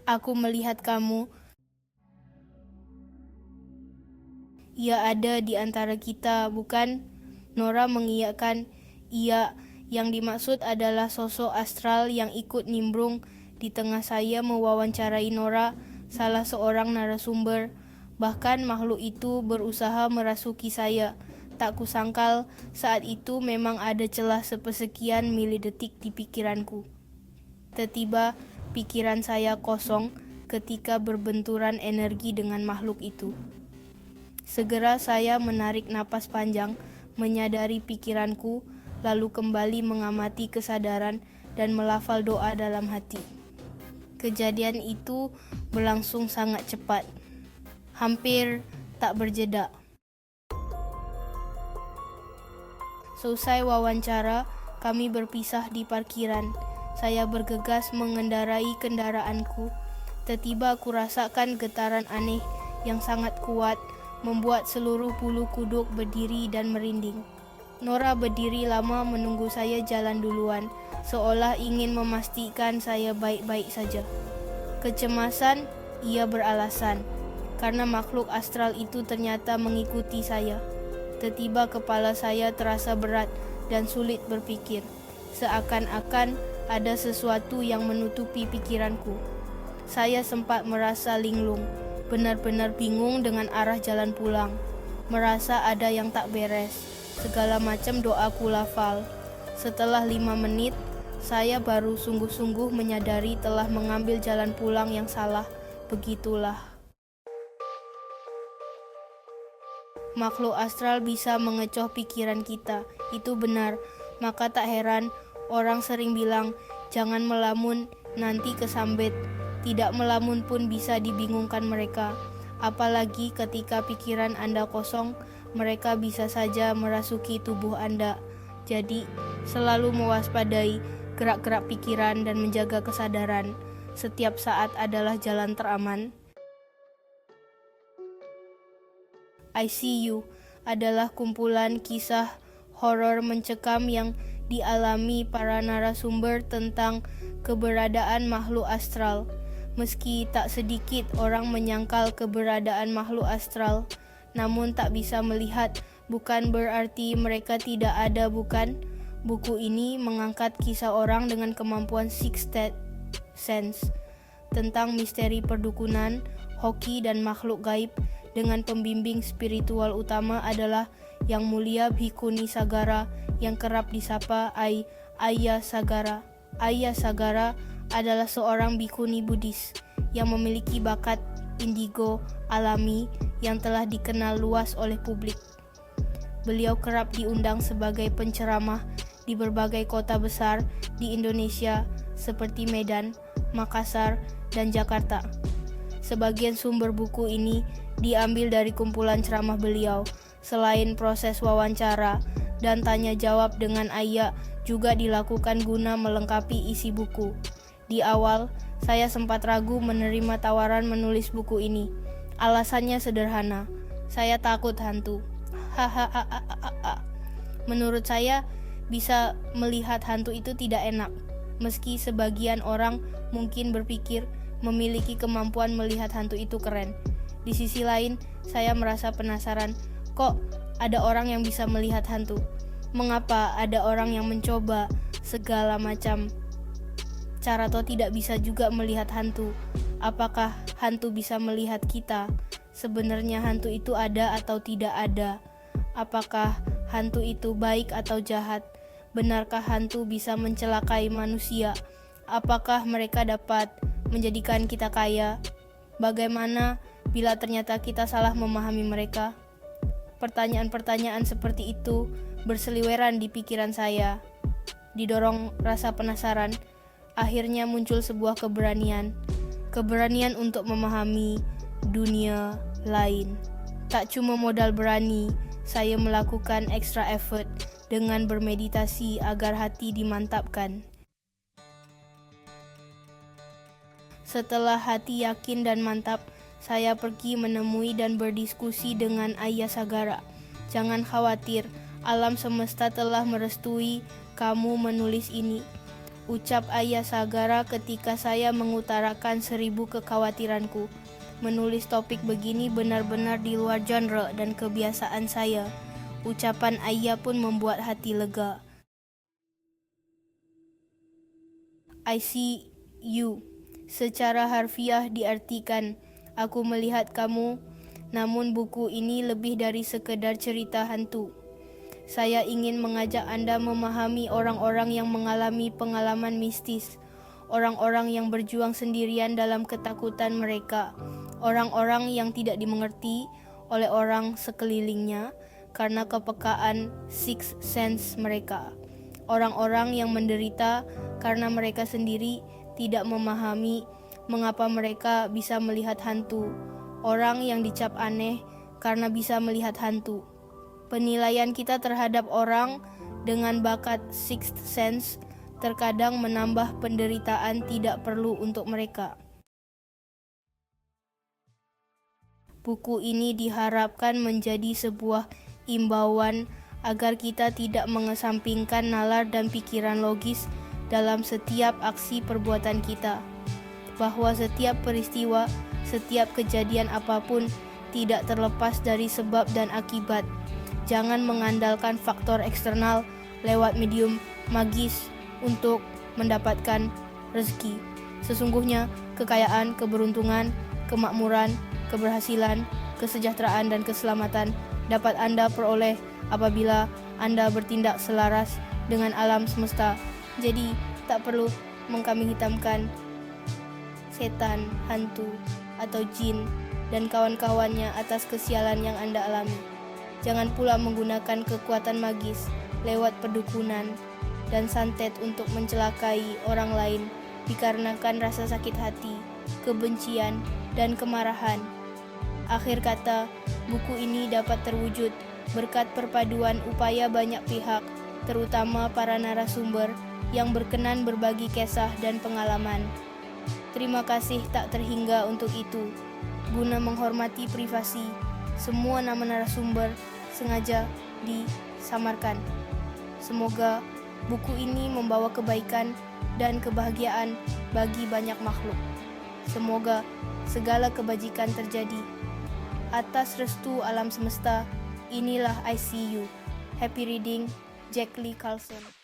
Aku melihat kamu. Ia ada di antara kita, bukan? Nora mengiyakan. Iya, yang dimaksud adalah sosok astral yang ikut nimbrung di tengah saya mewawancarai Nora, salah seorang narasumber. Bahkan makhluk itu berusaha merasuki saya. Tak kusangkal saat itu memang ada celah sepersekian milidetik di pikiranku. Tiba-tiba pikiran saya kosong ketika berbenturan energi dengan makhluk itu. Segera saya menarik napas panjang, menyadari pikiranku, lalu kembali mengamati kesadaran dan melafal doa dalam hati. Kejadian itu berlangsung sangat cepat, hampir tak berjeda. Selesai wawancara, kami berpisah di parkiran. Saya bergegas mengendarai kendaraanku. Tiba-tiba aku rasakan getaran aneh yang sangat kuat, membuat seluruh bulu kuduk berdiri dan merinding. Nora berdiri lama menunggu saya jalan duluan, seolah ingin memastikan saya baik-baik saja. Kecemasan, ia beralasan, karena makhluk astral itu ternyata mengikuti saya. Tiba-tiba kepala saya terasa berat dan sulit berpikir. Seakan-akan ada sesuatu yang menutupi pikiranku. Saya sempat merasa linglung, benar-benar bingung dengan arah jalan pulang. Merasa ada yang tak beres. Segala macam doa ku lafal. Setelah 5 menit, saya baru sungguh-sungguh menyadari telah mengambil jalan pulang yang salah. Begitulah. Makhluk astral bisa mengecoh pikiran kita, itu benar. Maka tak heran orang sering bilang, jangan melamun, nanti kesambet. Tidak melamun pun bisa dibingungkan mereka. Apalagi ketika pikiran Anda kosong, mereka bisa saja merasuki tubuh Anda. Jadi, selalu mewaspadai gerak-gerak pikiran dan menjaga kesadaran. Setiap saat adalah jalan teraman. ICU adalah kumpulan kisah horor mencekam yang dialami para narasumber tentang keberadaan makhluk astral. Meski tak sedikit orang menyangkal keberadaan makhluk astral, namun tak bisa melihat bukan berarti mereka tidak ada, bukan? Buku ini mengangkat kisah orang dengan kemampuan sixth sense tentang misteri perdukunan, hoki dan makhluk gaib, dengan pembimbing spiritual utama adalah Yang Mulia Bhikkhu Nisagara yang kerap disapa Ayya Sagara. Ayya Sagara adalah seorang bhikkhuni Buddhis yang memiliki bakat indigo alami yang telah dikenal luas oleh publik. Beliau kerap diundang sebagai penceramah di berbagai kota besar di Indonesia seperti Medan, Makassar, dan Jakarta. Sebagian sumber buku ini diambil dari kumpulan ceramah beliau. Selain proses wawancara dan tanya jawab dengan Ayya juga dilakukan guna melengkapi isi buku. Di awal, saya sempat ragu menerima tawaran menulis buku ini. Alasannya sederhana, saya takut hantu. Hahaha. Menurut saya, bisa melihat hantu itu tidak enak. Meski sebagian orang mungkin berpikir memiliki kemampuan melihat hantu itu keren. Di sisi lain, saya merasa penasaran, kok ada orang yang bisa melihat hantu? Mengapa ada orang yang mencoba segala macam cara atau tidak bisa juga melihat hantu? Apakah hantu bisa melihat kita? Sebenarnya hantu itu ada atau tidak ada? Apakah hantu itu baik atau jahat? Benarkah hantu bisa mencelakai manusia? Apakah mereka dapat menjadikan kita kaya? Bagaimana bila ternyata kita salah memahami mereka? Pertanyaan-pertanyaan seperti itu berseliweran di pikiran saya. Didorong rasa penasaran, akhirnya muncul sebuah keberanian. Keberanian untuk memahami dunia lain. Tak cuma modal berani, saya melakukan extra effort dengan bermeditasi agar hati dimantapkan. Setelah hati yakin dan mantap, saya pergi menemui dan berdiskusi dengan Ayya Sagara. Jangan khawatir, alam semesta telah merestui kamu menulis ini. Ucap Ayah Sagara ketika saya mengutarakan 1000 kekhawatiranku. Menulis topik begini benar-benar di luar genre dan kebiasaan saya. Ucapan Ayah pun membuat hati lega. I see you. Secara harfiah diartikan, aku melihat kamu, namun buku ini lebih dari sekedar cerita hantu. Saya ingin mengajak Anda memahami orang-orang yang mengalami pengalaman mistis, orang-orang yang berjuang sendirian dalam ketakutan mereka, orang-orang yang tidak dimengerti oleh orang sekelilingnya karena kepekaan sixth sense mereka, orang-orang yang menderita karena mereka sendiri tidak memahami mengapa mereka bisa melihat hantu, orang yang dicap aneh karena bisa melihat hantu. Penilaian kita terhadap orang dengan bakat sixth sense terkadang menambah penderitaan tidak perlu untuk mereka. Buku ini diharapkan menjadi sebuah imbauan agar kita tidak mengesampingkan nalar dan pikiran logis dalam setiap aksi perbuatan kita, bahwa setiap peristiwa, setiap kejadian apapun tidak terlepas dari sebab dan akibat. Jangan mengandalkan faktor eksternal lewat medium magis untuk mendapatkan rezeki. Sesungguhnya kekayaan, keberuntungan, kemakmuran, keberhasilan, kesejahteraan dan keselamatan dapat Anda peroleh apabila Anda bertindak selaras dengan alam semesta. Jadi tak perlu mengkambing hitamkan setan, hantu, atau jin dan kawan-kawannya atas kesialan yang Anda alami. Jangan pula menggunakan kekuatan magis lewat perdukunan dan santet untuk mencelakai orang lain dikarenakan rasa sakit hati, kebencian, dan kemarahan. Akhir kata, buku ini dapat terwujud berkat perpaduan upaya banyak pihak, terutama para narasumber yang berkenan berbagi kisah dan pengalaman. Terima kasih tak terhingga untuk itu. Guna menghormati privasi, semua nama narasumber sengaja disamarkan. Semoga buku ini membawa kebaikan dan kebahagiaan bagi banyak makhluk. Semoga segala kebajikan terjadi. Atas restu alam semesta, inilah I See You. Happy reading, Jack Lee Carlson.